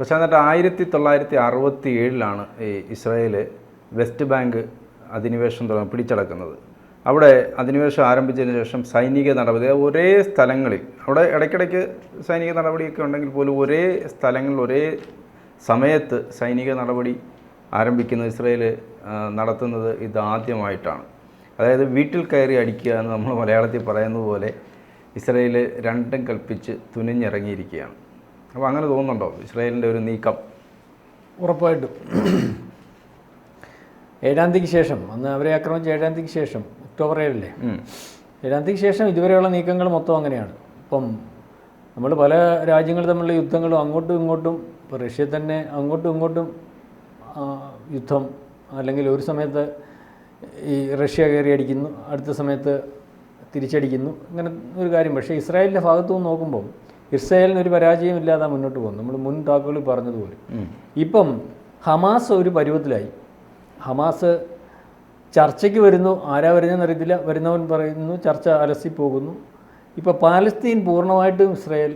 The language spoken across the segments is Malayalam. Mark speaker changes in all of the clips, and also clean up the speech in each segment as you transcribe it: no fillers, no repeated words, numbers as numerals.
Speaker 1: പക്ഷേ എന്നിട്ട് 1967 ഈ ഇസ്രായേൽ വെസ്റ്റ് ബാങ്ക് അധിനിവേശം പിടിച്ചടക്കുന്നത്. അവിടെ അധിനിവേശം ആരംഭിച്ചതിന് ശേഷം സൈനിക നടപടി ഒരേ സ്ഥലങ്ങളിൽ, അവിടെ ഇടയ്ക്കിടയ്ക്ക് സൈനിക നടപടിയൊക്കെ ഉണ്ടെങ്കിൽ പോലും ഒരേ സ്ഥലങ്ങളിൽ ഒരേ സമയത്ത് സൈനിക നടപടി ആരംഭിക്കുന്ന ഇസ്രായേൽ നടത്തുന്നത് ഇതാദ്യമായിട്ടാണ്. അതായത് വീട്ടിൽ കയറി അടിക്കുക എന്ന് നമ്മൾ മലയാളത്തിൽ പറയുന്നത് പോലെ ഇസ്രായേൽ രണ്ടും കൽപ്പിച്ച് തുനിഞ്ഞിറങ്ങിയിരിക്കുകയാണ്. അപ്പോൾ അങ്ങനെ തോന്നുന്നുണ്ടോ ഇസ്രായേലിൻ്റെ ഒരു നീക്കം?
Speaker 2: ഉറപ്പായിട്ടും 7-ാം തീയതിക്ക് ശേഷം, അന്ന് അവരെ ആക്രമിച്ച 7-ാം തീയതിക്ക് ശേഷം, ഒക്ടോബർ 7 7-ാം തീയതിക്ക് ശേഷം ഇതുവരെയുള്ള നീക്കങ്ങൾ മൊത്തം അങ്ങനെയാണ്. ഇപ്പം നമ്മൾ പല രാജ്യങ്ങൾ തമ്മിലുള്ള യുദ്ധങ്ങളും അങ്ങോട്ടും ഇങ്ങോട്ടും, ഇപ്പോൾ റഷ്യ തന്നെ അങ്ങോട്ടും ഇങ്ങോട്ടും യുദ്ധം, അല്ലെങ്കിൽ ഒരു സമയത്ത് ഈ റഷ്യ കയറി അടിക്കുന്നു, അടുത്ത സമയത്ത് തിരിച്ചടിക്കുന്നു, അങ്ങനെ ഒരു കാര്യം. പക്ഷേ ഇസ്രായേലിൻ്റെ ഭാഗത്തു നിന്ന് നോക്കുമ്പോൾ ഇസ്രായേലിന് ഒരു പരാജയം ഇല്ലാതെ മുന്നോട്ട് പോകുന്നു. നമ്മൾ മുൻ ടാക്കുകളിൽ പറഞ്ഞതുപോലെ ഇപ്പം ഹമാസ് ഒരു പരുവത്തിലായി. ഹമാസ് ചർച്ചയ്ക്ക് വരുന്നു, ആരാ വരുന്നതെന്ന് അറിയത്തില്ല, വരുന്നവൻ പറയുന്നു, ചർച്ച അലസി പോകുന്നു. ഇപ്പോൾ പാലസ്തീൻ പൂർണ്ണമായിട്ടും ഇസ്രായേൽ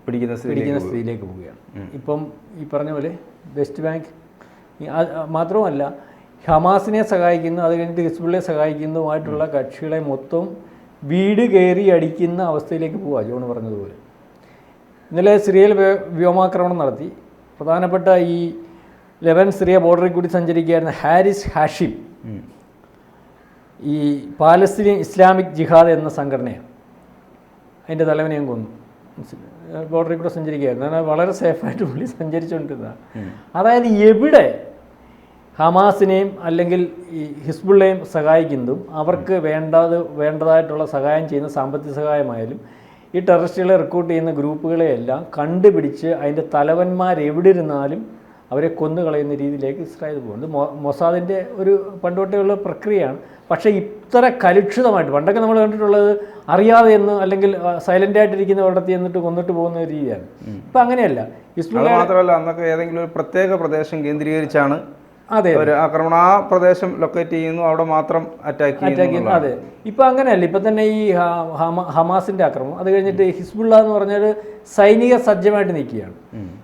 Speaker 2: പിടിക്കുന്ന സ്ഥിതിയിലേക്ക് പോവുകയാണ്. ഇപ്പം ഈ പറഞ്ഞ പോലെ വെസ്റ്റ് ബാങ്ക് മാത്രമല്ല, ഹമാസിനെ സഹായിക്കുന്നു, അത് കഴിഞ്ഞിട്ട് ഹിസ്ബുള്ളയെ സഹായിക്കുന്നതുമായിട്ടുള്ള കക്ഷികളെ മൊത്തം വീട് കയറി അടിക്കുന്ന അവസ്ഥയിലേക്ക് പോവുക. ജോൺ പറഞ്ഞതുപോലെ ഇന്നലെ സിറിയയിൽ വ്യോമാക്രമണം നടത്തി. പ്രധാനപ്പെട്ട ഈ ലെബനൻ സിറിയ ബോർഡറിൽ കൂടി സഞ്ചരിക്കുകയായിരുന്ന ഹാരിസ് ഹാഷിം ഈ പാലസ്തീൻ ഇസ്ലാമിക് ജിഹാദ് എന്ന സംഘടനയാണ്, അതിൻ്റെ തലവനെയും കൊന്നു. ബോർഡറിൽ കൂടെ സഞ്ചരിക്കുകയായിരുന്നു. എന്നാൽ വളരെ സേഫായിട്ട് പുള്ളി സഞ്ചരിച്ചുകൊണ്ടിരുന്നതാണ്. അതായത് എവിടെ ഹമാസിനെയും അല്ലെങ്കിൽ ഈ ഹിസ്ബുള്ളയും സഹായിക്കുന്നതും അവർക്ക് വേണ്ടതായിട്ടുള്ള സഹായം ചെയ്യുന്ന സാമ്പത്തിക സഹായമായാലും ഈ ടെററിസ്റ്റുകളെ റിക്രൂട്ട് ചെയ്യുന്ന ഗ്രൂപ്പുകളെയെല്ലാം കണ്ടുപിടിച്ച് അതിൻ്റെ തലവന്മാരെവിടെ ഇരുന്നാലും അവരെ കൊന്നുകളയുന്ന രീതിയിലേക്ക് ഇസ്രായേൽ പോകുന്നത് മൊസാദിൻ്റെ ഒരു പണ്ടോട്ടേയുള്ള പ്രക്രിയയാണ്. പക്ഷേ ഇത്ര കലുഷിതമായിട്ട്, പണ്ടൊക്കെ നമ്മൾ കണ്ടിട്ടുള്ളത് അറിയാതെ എന്ന് അല്ലെങ്കിൽ സൈലൻ്റായിട്ടിരിക്കുന്ന ഒരിടത്ത് ചെന്നിട്ട് കൊന്നിട്ട് പോകുന്ന ഒരു രീതിയാണ്. ഇപ്പം അങ്ങനെയല്ല.
Speaker 1: ഹിസ്ബുള്ള മാത്രമല്ല, അന്നൊക്കെ ഏതെങ്കിലും ഒരു പ്രത്യേക പ്രദേശം കേന്ദ്രീകരിച്ചാണ് ഒരു ആക്രമണം, ആ പ്രദേശം ലൊക്കേറ്റ് ചെയ്യുന്നു, അവിടെ മാത്രം അറ്റാക്ക് ചെയ്യുന്നു.
Speaker 2: അതെ, ഇപ്പം അങ്ങനെയല്ല. ഇപ്പം തന്നെ ഈ ഹമാസിൻ്റെ ആക്രമണം, അത് കഴിഞ്ഞിട്ട് ഹിസ്ബുള്ള എന്ന് പറഞ്ഞാൽ സൈനിക സജ്ജമായിട്ട് നിൽക്കുകയാണ്.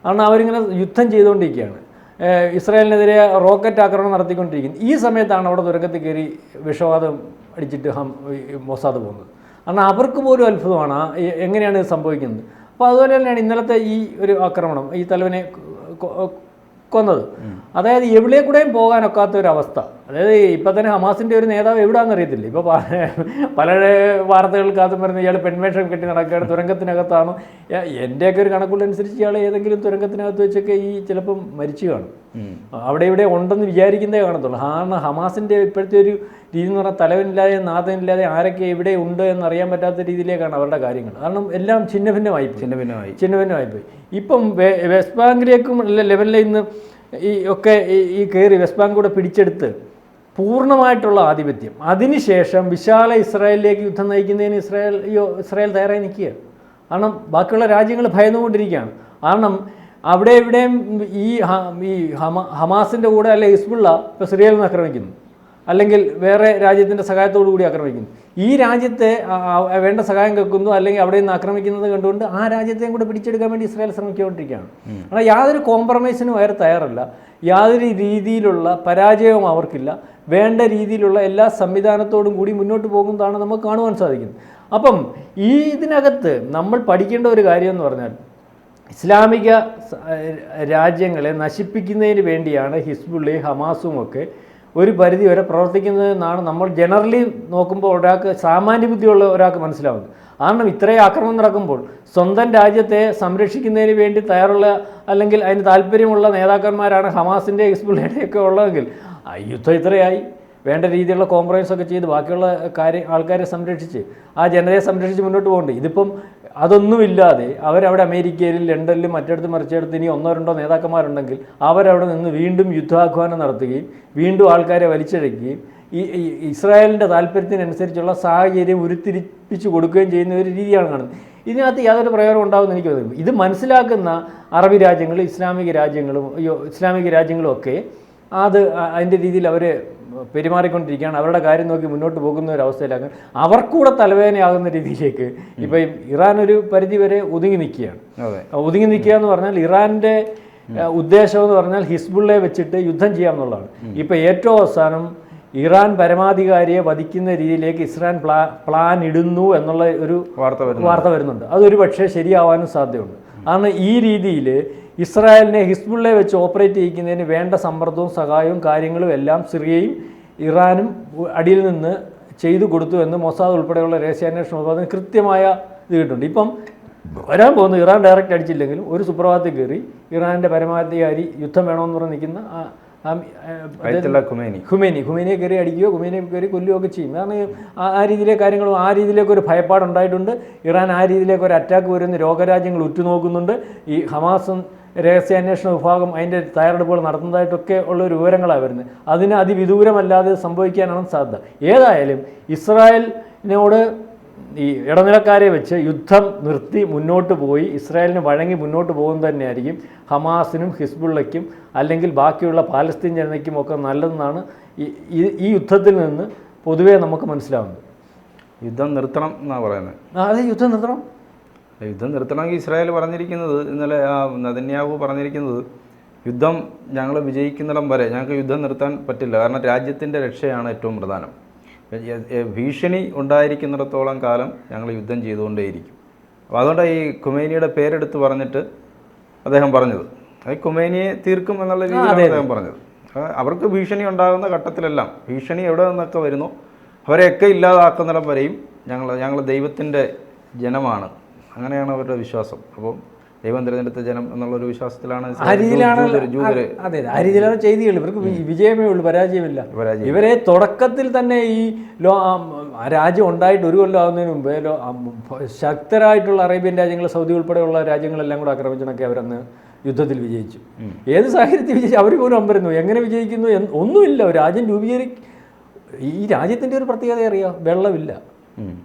Speaker 2: കാരണം അവരിങ്ങനെ യുദ്ധം ചെയ്തുകൊണ്ടിരിക്കുകയാണ്, ഇസ്രായേലിനെതിരെ റോക്കറ്റ് ആക്രമണം നടത്തിക്കൊണ്ടിരിക്കുന്നു. ഈ സമയത്താണ് അവിടെ തുരങ്കത്തിൽ കയറി വിഷവാതം അടിച്ചിട്ട് മൊസാദ് പോകുന്നത്. കാരണം അവർക്ക് പോലും അത്ഭുതമാണ് എങ്ങനെയാണ് ഇത് സംഭവിക്കുന്നത്. അപ്പോൾ അതുപോലെ തന്നെയാണ് ഇന്നലത്തെ ഈ ഒരു ആക്രമണം, ഈ തലവനെ കൊന്നത്. അതായത് എവിടെ കൂടെയും പോകാനൊക്കാത്ത ഒരവസ്ഥ. അതായത് ഇപ്പം തന്നെ ഹമാസിൻ്റെ ഒരു നേതാവ് എവിടെയാണെന്ന് അറിയത്തില്ല. ഇപ്പോൾ പല വാർത്തകൾക്കകത്തും വരുന്ന ഇയാൾ പെൺവേഷം കെട്ടി നടക്കുകയാണ്, തുരങ്കത്തിനകത്താണ്. എൻ്റെയൊക്കെ ഒരു കണക്കുള്ളനുസരിച്ച് ഇയാൾ ഏതെങ്കിലും തുരങ്കത്തിനകത്ത് വെച്ചൊക്കെ ഈ ചിലപ്പം മരിച്ചു കാണും. അവിടെ ഇവിടെ ഉണ്ടെന്ന് വിചാരിക്കുന്നതേ കാണത്തുള്ളൂ. കാരണം ഹമാസിൻ്റെ ഇപ്പോഴത്തെ ഒരു രീതി എന്ന് പറഞ്ഞാൽ തലവനില്ലാതെ നാഥനില്ലാതെ ആരൊക്കെ എവിടെ ഉണ്ട് എന്നറിയാൻ പറ്റാത്ത രീതിയിലേക്കാണ് അവരുടെ കാര്യങ്ങൾ. കാരണം എല്ലാം ഛിന്നഭിന്നമായിപ്പോയി. ഇപ്പം വെസ്റ്റ് ബാങ്കിലേക്കും ലെവലിൽ നിന്ന് ഈ കയറി വെസ്റ്റ് ബാങ്ക് കൂടെ പിടിച്ചെടുത്ത് പൂർണ്ണമായിട്ടുള്ള ആധിപത്യം, അതിനുശേഷം വിശാല ഇസ്രായേലിലേക്ക് യുദ്ധം നയിക്കുന്നതിന് ഇസ്രായേൽ തയ്യാറായി നിൽക്കുക. കാരണം ബാക്കിയുള്ള രാജ്യങ്ങൾ ഭയന്നുകൊണ്ടിരിക്കുകയാണ്. കാരണം അവിടെ ഇവിടെയും ഈ ഹമാസിൻ്റെ കൂടെ അല്ലെ ഹിസ്ബുള്ള ഇപ്പോൾ സിറിയയിൽ നിന്ന് ആക്രമിക്കുന്നു, അല്ലെങ്കിൽ വേറെ രാജ്യത്തിൻ്റെ സഹായത്തോടു കൂടി ആക്രമിക്കുന്നു. ഈ രാജ്യത്തെ വേണ്ട സഹായം കേൾക്കുന്നു, അല്ലെങ്കിൽ അവിടെ നിന്ന് ആക്രമിക്കുന്നത് കണ്ടുകൊണ്ട് ആ രാജ്യത്തെയും കൂടെ പിടിച്ചെടുക്കാൻ വേണ്ടി ഇസ്രായേൽ ശ്രമിച്ചുകൊണ്ടിരിക്കുകയാണ്. കാരണം യാതൊരു കോംപ്രമൈസിനും അവർ തയ്യാറല്ല, യാതൊരു രീതിയിലുള്ള പരാജയവും അവർക്കില്ല. വേണ്ട രീതിയിലുള്ള എല്ലാ സംവിധാനത്തോടും കൂടി മുന്നോട്ട് പോകുന്നതാണ് നമുക്ക് കാണുവാൻ സാധിക്കുന്നത്. അപ്പം ഇതിനകത്ത് നമ്മൾ പഠിക്കേണ്ട ഒരു കാര്യം എന്ന് പറഞ്ഞാൽ, ഇസ്ലാമിക രാജ്യങ്ങളെ നശിപ്പിക്കുന്നതിന് വേണ്ടിയാണ് ഹിസ്ബുള്ളയും ഹമാസും ഒക്കെ ഒരു പരിധി വരെ പ്രവർത്തിക്കുന്നതെന്നാണ് നമ്മൾ ജനറലി നോക്കുമ്പോൾ ഒരാൾക്ക്, സാമാന്യ ബുദ്ധിയുള്ള ഒരാൾക്ക് മനസ്സിലാവുന്നത്. കാരണം ഇത്രയും ആക്രമണം നടക്കുമ്പോൾ സ്വന്തം രാജ്യത്തെ സംരക്ഷിക്കുന്നതിന് വേണ്ടി തയ്യാറുള്ള അല്ലെങ്കിൽ അതിന് താല്പര്യമുള്ള നേതാക്കന്മാരാണ് ഹമാസിൻ്റെ ഹിസ്ബുള്ളയുടെയൊക്കെ ഉള്ളതെങ്കിൽ യുദ്ധം ഇത്രയായി വേണ്ട രീതിയിലുള്ള കോംപ്രമൈസ് ഒക്കെ ചെയ്ത് ബാക്കിയുള്ള ആൾക്കാരെ സംരക്ഷിച്ച് ആ ജനതയെ സംരക്ഷിച്ച് മുന്നോട്ട് പോകേണ്ടത്. ഇതിപ്പം അതൊന്നുമില്ലാതെ അവരവിടെ അമേരിക്കയിലും ലണ്ടനിലും മറ്റിടത്ത് മറിച്ചിടത്ത് ഇനി 1-2 നേതാക്കന്മാരുണ്ടെങ്കിൽ അവരവിടെ നിന്ന് വീണ്ടും യുദ്ധാഹ്വാനം നടത്തുകയും വീണ്ടും ആൾക്കാരെ വലിച്ചഴക്കുകയും ഈ ഇസ്രായേലിൻ്റെ താല്പര്യത്തിനനുസരിച്ചുള്ള സാഹചര്യം ഉരുത്തിരിപ്പിച്ച് കൊടുക്കുകയും ചെയ്യുന്ന ഒരു രീതിയാണ് കാണുന്നത്. ഇതിനകത്ത് യാതൊരു പ്രയോജനം ഉണ്ടാകുമെന്ന് എനിക്ക് തോന്നുന്നു. ഇത് മനസ്സിലാക്കുന്ന അറബി രാജ്യങ്ങളും ഇസ്ലാമിക രാജ്യങ്ങളും ഒക്കെ അതിൻ്റെ രീതിയിൽ അവർ പെരുമാറിക്കൊണ്ടിരിക്കുകയാണ്. അവരുടെ കാര്യം നോക്കി മുന്നോട്ട് പോകുന്ന ഒരു അവസ്ഥയിലാക്കാൻ അവർക്കൂടെ തലവേദനയാകുന്ന രീതിയിലേക്ക് ഇപ്പം ഇറാൻ ഒരു പരിധി വരെ ഒതുങ്ങി നിൽക്കുകയാണ്. ഒതുങ്ങി നിൽക്കുക എന്ന് പറഞ്ഞാൽ ഇറാൻ്റെ ഉദ്ദേശം എന്ന് പറഞ്ഞാൽ ഹിസ്ബുള്ളയെ വെച്ചിട്ട് യുദ്ധം ചെയ്യാമെന്നുള്ളതാണ്. ഇപ്പം ഏറ്റവും അവസാനം ഇറാൻ പരമാധികാരിയെ വധിക്കുന്ന രീതിയിലേക്ക് ഇസ്രായേൽ പ്ലാൻ ഇടുന്നു എന്നുള്ള ഒരു വാർത്ത വരുന്നുണ്ട്. അതൊരു പക്ഷേ ശരിയാവാനും സാധ്യതയുണ്ട്. കാരണം ഈ രീതിയിൽ ഇസ്രായേലിനെ ഹിസ്ബുള്ളയെ വെച്ച് ഓപ്പറേറ്റ് ചെയ്യിക്കുന്നതിന് വേണ്ട സമ്മർദ്ദവും സഹായവും കാര്യങ്ങളും എല്ലാം സിറിയയും ഇറാനും അടിയിൽ നിന്ന് ചെയ്തു കൊടുത്തു എന്ന് മൊസാദ് ഉൾപ്പെടെയുള്ള രഹസ്യാന്വേഷണ വിഭാഗത്തിന് കൃത്യമായ ഇത് കിട്ടുന്നുണ്ട്. ഇപ്പം വരാൻ പോകുന്നു ഇറാൻ ഡയറക്റ്റ് അടിച്ചില്ലെങ്കിലും ഒരു സുപ്രഭാതത്തിൽ കയറി ഇറാൻ്റെ പരമാധികാരി യുദ്ധം വേണമെന്ന് പറഞ്ഞ് നിൽക്കുന്ന ഖുമേനിയെ കയറി അടിക്കുകയോ ഖുമേനിയെ കയറി കൊല്ലുകയോ ഒക്കെ ചെയ്യും. കാരണം ആ രീതിയിലെ കാര്യങ്ങളും ആ രീതിയിലേക്കൊരു ഭയപ്പാടുണ്ടായിട്ടുണ്ട്. ഇറാൻ ആ രീതിയിലേക്ക് ഒരു അറ്റാക്ക് വരുന്ന ലോകരാജ്യങ്ങൾ ഉറ്റുനോക്കുന്നുണ്ട്. ഈ ഹമാസും രഹസ്യാന്വേഷണ വിഭാഗം അതിൻ്റെ തയ്യാറെടുപ്പുകൾ നടത്തുന്നതായിട്ടൊക്കെ ഉള്ളൊരു വിവരങ്ങളാണ് വരുന്നത്. അതിന് അതിവിദൂരമല്ലാതെ സംഭവിക്കാനാണ് സാധ്യത. ഏതായാലും ഇസ്രായേലിനോട് ഈ ഇടനിലക്കാരെ വെച്ച് യുദ്ധം നിർത്തി മുന്നോട്ട് പോയി ഇസ്രായേലിന് വഴങ്ങി മുന്നോട്ട് പോകുന്നത് തന്നെയായിരിക്കും ഹമാസിനും ഹിസ്ബുള്ളയ്ക്കും അല്ലെങ്കിൽ ബാക്കിയുള്ള പാലസ്തീൻ ജനതയ്ക്കും ഒക്കെ നല്ലതെന്നാണ് ഈ യുദ്ധത്തിൽ നിന്ന് പൊതുവേ നമുക്ക് മനസ്സിലാവുന്നത്.
Speaker 1: യുദ്ധം നിർത്തണം എന്നാണ് പറയുന്നത്.
Speaker 2: അതെ, യുദ്ധം നിർത്തണം.
Speaker 1: യുദ്ധം നിർത്തണമെങ്കിൽ ഇസ്രായേൽ പറഞ്ഞിരിക്കുന്നത്, ഇന്നലെ നെതന്യാഹു പറഞ്ഞിരിക്കുന്നത്, യുദ്ധം ഞങ്ങൾ വിജയിക്കുന്നിടം വരെ ഞങ്ങൾക്ക് യുദ്ധം നിർത്താൻ പറ്റില്ല. കാരണം രാജ്യത്തിൻ്റെ രക്ഷയാണ് ഏറ്റവും പ്രധാനം. ഭീഷണി ഉണ്ടായിരിക്കുന്നിടത്തോളം കാലം ഞങ്ങൾ യുദ്ധം ചെയ്തുകൊണ്ടേയിരിക്കും. അപ്പോൾ അതുകൊണ്ടാണ് ഈ ഖുമൈനിയുടെ പേരെടുത്ത് പറഞ്ഞിട്ട് അദ്ദേഹം പറഞ്ഞത്. അത് ഖുമൈനിയെ തീർക്കും എന്നുള്ള രീതിയിലാണ് അദ്ദേഹം പറഞ്ഞത്. അവർക്ക് ഭീഷണി ഉണ്ടാകുന്ന ഘട്ടത്തിലെല്ലാം, ഭീഷണി എവിടെ നിന്നൊക്കെ വരുന്നു അവരെയൊക്കെ ഇല്ലാതാക്കുന്നിടം വരെയും ഞങ്ങൾ ദൈവത്തിൻ്റെ ജനമാണ്, അങ്ങനെയാണ് അവരുടെ വിശ്വാസം. അപ്പോൾ ദൈവം തിരഞ്ഞെടുത്ത ജനം എന്നുള്ളൊരു വിശ്വാസത്തിലാണ്
Speaker 2: അതെ ആ രീതിയിലാണ് ചെയ്തികൾ. ഇവർക്ക് വിജയമേ ഉള്ളൂ, പരാജയമില്ല. ഇവരെ തുടക്കത്തിൽ തന്നെ ഈ രാജ്യം ഉണ്ടായിട്ട് ഒരു കൊല്ലം ആകുന്നതിന് മുമ്പേ ശക്തരായിട്ടുള്ള അറേബ്യൻ രാജ്യങ്ങൾ, സൗദി ഉൾപ്പെടെയുള്ള രാജ്യങ്ങളെല്ലാം കൂടെ ആക്രമിച്ചണക്കെ അവരന്ന് യുദ്ധത്തിൽ വിജയിച്ചു. ഏത് സാഹചര്യത്തിൽ വിജയിച്ചു അവർ പോലും അമ്പരുന്നു. എങ്ങനെ വിജയിക്കുന്നു ഒന്നുമില്ല. ഒരു രാജ്യം ഈ രാജ്യത്തിൻ്റെ ഒരു പ്രത്യേകത അറിയാം, വെള്ളമില്ല,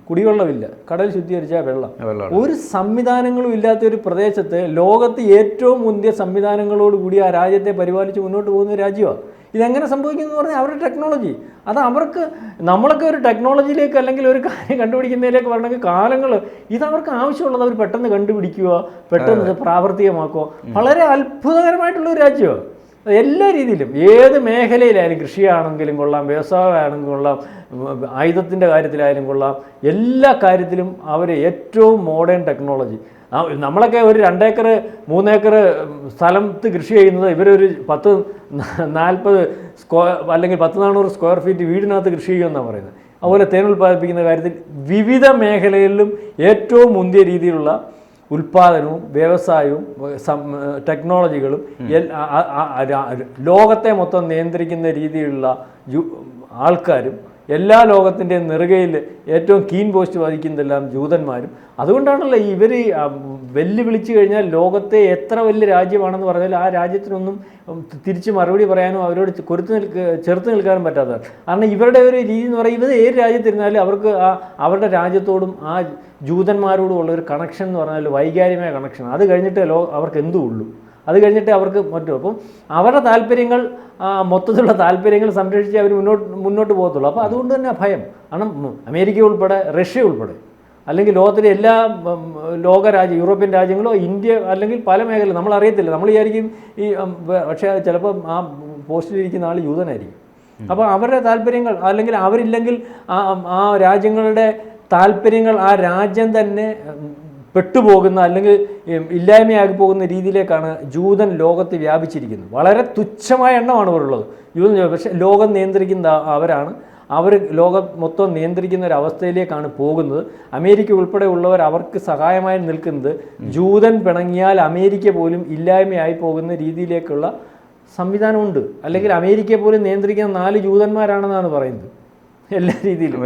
Speaker 2: കുടിവെള്ളമില്ല, കടൽ ശുദ്ധീകരിച്ച വെള്ളം. ഒരു സംവിധാനങ്ങളും ഇല്ലാത്ത ഒരു പ്രദേശത്ത് ലോകത്ത് ഏറ്റവും മുന്തിയ സംവിധാനങ്ങളോടുകൂടി ആ രാജ്യത്തെ പരിപാലിച്ച് മുന്നോട്ട് പോകുന്ന രാജ്യമാണ്. ഇതെങ്ങനെ സംഭവിക്കുന്നു പറഞ്ഞാൽ അവരുടെ ടെക്നോളജി. അത് അവർക്ക്, നമ്മളൊക്കെ ഒരു ടെക്നോളജിയിലേക്ക് അല്ലെങ്കിൽ ഒരു കാര്യം കണ്ടുപിടിക്കുന്നതിലേക്ക് വരണമെങ്കിൽ കാലങ്ങൾ, ഇതവർക്ക് ആവശ്യമുള്ളത് അവർ പെട്ടെന്ന് കണ്ടുപിടിക്കുക, പെട്ടെന്ന് പ്രാവർത്തികമാക്കുക. വളരെ അത്ഭുതകരമായിട്ടുള്ള ഒരു രാജ്യമാണ് എല്ലാ രീതിയിലും. ഏത് മേഖലയിലായാലും, കൃഷിയാണെങ്കിലും കൊള്ളാം, വ്യവസായമാണെങ്കിലും കൊള്ളാം, ആയുധത്തിൻ്റെ കാര്യത്തിലായാലും കൊള്ളാം, എല്ലാ കാര്യത്തിലും അവർ ഏറ്റവും മോഡേൺ ടെക്നോളജി. നമ്മളൊക്കെ ഒരു 2 ഏക്കർ 3 ഏക്കർ സ്ഥലത്ത് കൃഷി ചെയ്യുന്നത് ഇവരൊരു 10-40 അല്ലെങ്കിൽ 10-400 സ്ക്വയർ ഫീറ്റ് വീടിനകത്ത് കൃഷി ചെയ്യുമെന്നാണ് പറയുന്നത്. അതുപോലെ തേൻ ഉൽപ്പാദിപ്പിക്കുന്ന കാര്യത്തിൽ വിവിധ മേഖലകളിലും ഏറ്റവും മുന്തിയ രീതിയിലുള്ള ഉൽപ്പാദനവും വ്യവസായവും ടെക്നോളജികളും ലോകത്തെ മൊത്തം നിയന്ത്രിക്കുന്ന രീതിയിലുള്ള ആൾക്കാരും, എല്ലാ ലോകത്തിൻ്റെയും നെറുകയിൽ ഏറ്റവും കീൻ പോസ്റ്റ് വഹിക്കുന്നതെല്ലാം ജൂതന്മാരും. അതുകൊണ്ടാണല്ലോ ഇവർ വെല്ലുവിളിച്ചു കഴിഞ്ഞാൽ ലോകത്തെ എത്ര വലിയ രാജ്യമാണെന്ന് പറഞ്ഞാൽ ആ രാജ്യത്തിനൊന്നും തിരിച്ച് മറുപടി പറയാനോ അവരോട് ചെറുത്ത് നിൽക്കാനും പറ്റാത്തതാണ്. കാരണം ഇവരുടെ ഒരു രീതി എന്ന് പറയുന്നത്, ഇവർ ഏത് രാജ്യത്തിരുന്നാലും അവർക്ക് അവരുടെ രാജ്യത്തോടും ആ ജൂതന്മാരോടും ഉള്ള ഒരു കണക്ഷൻ എന്ന് പറഞ്ഞാൽ വൈകാരികമായ കണക്ഷൻ. അത് കഴിഞ്ഞിട്ടേ അവർക്ക് എന്തും ഉള്ളൂ, അത് കഴിഞ്ഞിട്ട് അവർക്ക് മറ്റും. അപ്പം അവരുടെ താല്പര്യങ്ങൾ, മൊത്തത്തിലുള്ള താല്പര്യങ്ങൾ സംരക്ഷിച്ച് അവർ മുന്നോട്ട് പോകത്തുള്ളൂ. അപ്പോൾ അതുകൊണ്ട് തന്നെ ഭയം. കാരണം അമേരിക്ക ഉൾപ്പെടെ, റഷ്യ ഉൾപ്പെടെ, അല്ലെങ്കിൽ ലോകത്തിലെ എല്ലാ യൂറോപ്യൻ രാജ്യങ്ങളോ, ഇന്ത്യ, അല്ലെങ്കിൽ പല മേഖല നമ്മളറിയത്തില്ല. നമ്മൾ വിചാരിക്കും പക്ഷേ ചിലപ്പോൾ ആ പോസ്റ്റിലിരിക്കുന്ന ആൾ യൂതനായിരിക്കും. അപ്പോൾ അവരുടെ താല്പര്യങ്ങൾ, അല്ലെങ്കിൽ അവരില്ലെങ്കിൽ ആ രാജ്യങ്ങളുടെ താല്പര്യങ്ങൾ ആ രാജ്യം തന്നെ പെട്ടുപോകുന്ന അല്ലെങ്കിൽ ഇല്ലായ്മയാക്കി പോകുന്ന രീതിയിലേക്കാണ് ജൂതൻ ലോകത്ത് വ്യാപിച്ചിരിക്കുന്നത്. വളരെ തുച്ഛമായ എണ്ണമാണ് ഇവരുള്ളത് ജൂതൻ. പക്ഷേ ലോകം നിയന്ത്രിക്കുന്ന അവരാണ്. അവർ ലോകം മൊത്തം നിയന്ത്രിക്കുന്ന ഒരു അവസ്ഥയിലേക്കാണ് പോകുന്നത്. അമേരിക്ക ഉൾപ്പെടെ ഉള്ളവർ അവർക്ക് സഹായമായി നിൽക്കുന്നത് ജൂതൻ പിണങ്ങിയാൽ അമേരിക്ക പോലും ഇല്ലായ്മയായി പോകുന്ന രീതിയിലേക്കുള്ള സംവിധാനമുണ്ട്. അല്ലെങ്കിൽ അമേരിക്കയെ പോലും നിയന്ത്രിക്കുന്ന 4 ജൂതന്മാരാണെന്നാണ് പറയുന്നത്. എല്ലാ രീതിയിലും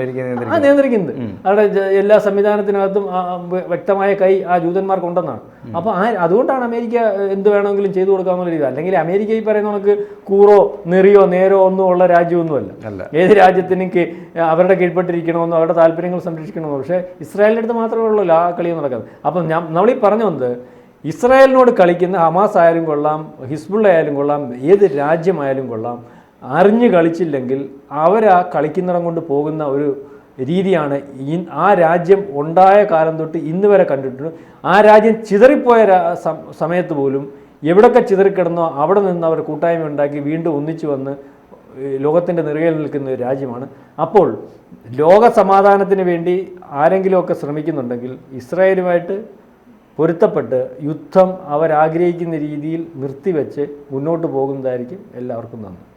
Speaker 2: നിയന്ത്രിക്കുന്നത് അവരുടെ എല്ലാ സംവിധാനത്തിനകത്തും വ്യക്തമായ കൈ ആ ജൂതന്മാർക്കുണ്ടെന്നാണ്. അപ്പോൾ അതുകൊണ്ടാണ് അമേരിക്ക എന്ത് വേണമെങ്കിലും ചെയ്തു കൊടുക്കാമെന്നുള്ള രീതി. അല്ലെങ്കിൽ അമേരിക്ക ഈ പറയുന്ന കണക്ക് കൂറോ നെറിയോ നേരോ ഒന്നും ഉള്ള രാജ്യമൊന്നുമല്ല. ഏത് രാജ്യത്തിനും അവരുടെ കീഴ്പ്പെട്ടിരിക്കണമെന്നോ അവരുടെ താല്പര്യങ്ങൾ സംരക്ഷിക്കണമെന്നോ. പക്ഷേ ഇസ്രായേലിൻ്റെ അടുത്ത് മാത്രമേ ഉള്ളൂ ആ കളി നടക്കുന്നത്. അപ്പം നമ്മളീ പറഞ്ഞു വന്നത്, ഇസ്രായേലിനോട് കളിക്കുന്ന ഹമാസ് ആയാലും കൊള്ളാം, ഹിസ്ബുള്ള ആയാലും കൊള്ളാം, ഏത് രാജ്യമായാലും കൊള്ളാം, അറിഞ്ഞ് കളിച്ചില്ലെങ്കിൽ അവരാ കളിക്കുന്നിടം കൊണ്ട് പോകുന്ന ഒരു രീതിയാണ് ആ രാജ്യം ഉണ്ടായ കാലം തൊട്ട് ഇന്ന് വരെ കണ്ടിട്ടുണ്ട്. ആ രാജ്യം ചിതറിപ്പോയ സമയത്ത് പോലും എവിടൊക്കെ ചിതറിക്കിടന്നോ അവിടെ നിന്ന് അവർ കൂട്ടായ്മ ഉണ്ടാക്കി വീണ്ടും ഒന്നിച്ചു വന്ന് ലോകത്തിൻ്റെ നിറയിൽ നിൽക്കുന്ന ഒരു രാജ്യമാണ്. അപ്പോൾ ലോക സമാധാനത്തിന് വേണ്ടി ആരെങ്കിലുമൊക്കെ ശ്രമിക്കുന്നുണ്ടെങ്കിൽ ഇസ്രായേലുമായിട്ട് പൊരുത്തപ്പെട്ട് യുദ്ധം അവരാഗ്രഹിക്കുന്ന രീതിയിൽ നിർത്തിവെച്ച് മുന്നോട്ട് പോകുന്നതായിരിക്കും എല്ലാവർക്കും നന്ദി.